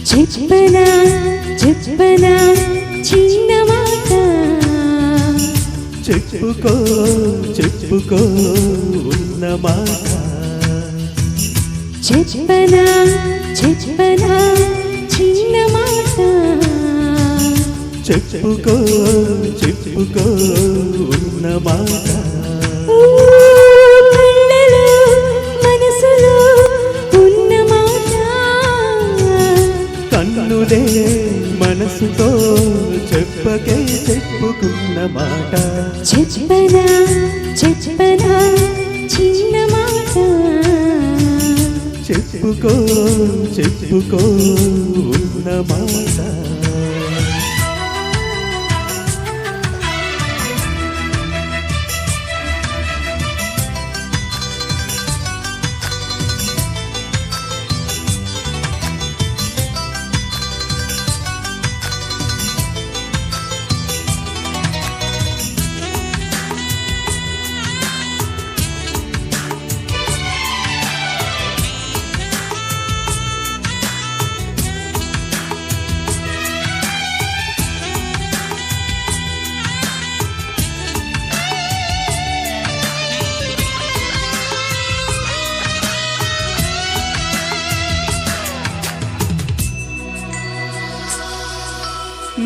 చెప్పనా చెప్పనా చిన్న మాట చెప్పుకో చెప్పుకో ఉన్న మాట చెప్పనా చెప్పనా చిన్న మాట చెప్పుకో చెప్పుకో ఉన్న మాట కన్నులే మనసుతో చెప్పకే చెప్పుకున్న మాట చెప్పనా చెప్పనా చిన్న మాట చెప్పుకో చెప్పుకో ఉన్న మాట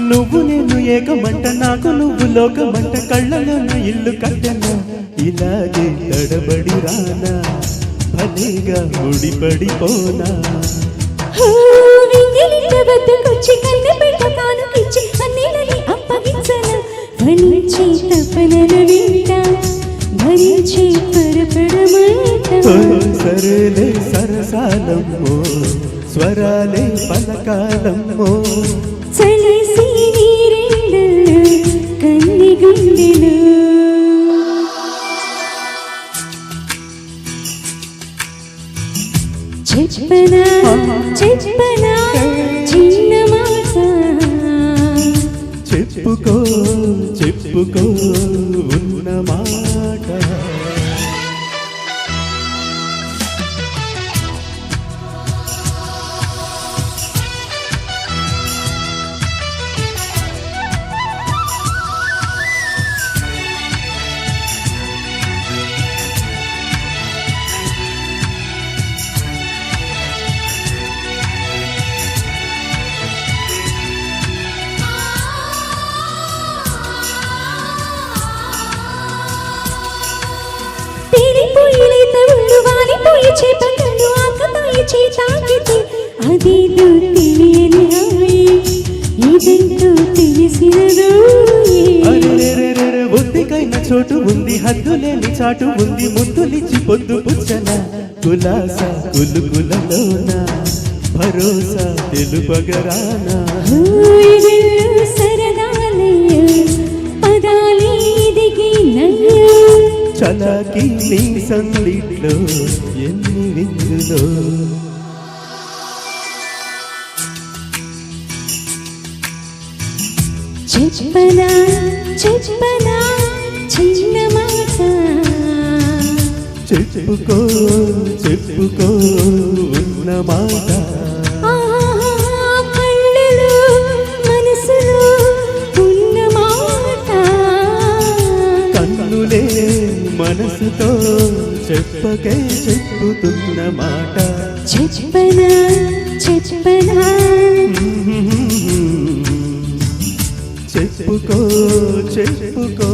నువ్వు నేను ఏకమంట నాకు నువ్వు లోకమంట కళ్ళలో నా ఇల్లు కట్టనా ఇలాగే తడబడి రానా భలేగా ముడిపడిపోనా సరేలే సరసాలమ్మో స్వరాలే పలకాలమ్మో చలిసి నీరెండలు కన్ని గుండెలు చెప్పనా చెప్పనా చిన్న మాట చెప్పుకో చెప్పుకో ఉన్న మాట అదేదో తెలియని ఇదంటూ తెలిసినదో ఒత్తికైన చోటు ఉంది హద్దు లేని చాటు ఉంది ముద్దులిచ్చి పొద్దు పుచ్చన కులాస కులుకులలోన భరోసా తెలుపగరానా చలాకి నీ సందిట్లో ఎన్ని విందులో చెప్పనా చెప్పనా చిన్న మాట చెప్పుకో చెప్పుకో ఉన్న మాట కళ్ళలో మనసులో ఉన్న మాట కన్నులే మనసుతో చెప్పకే చెప్పుతున్న మాట చెప్పనా చెప్పనా చెప్పుకో చెప్పుకో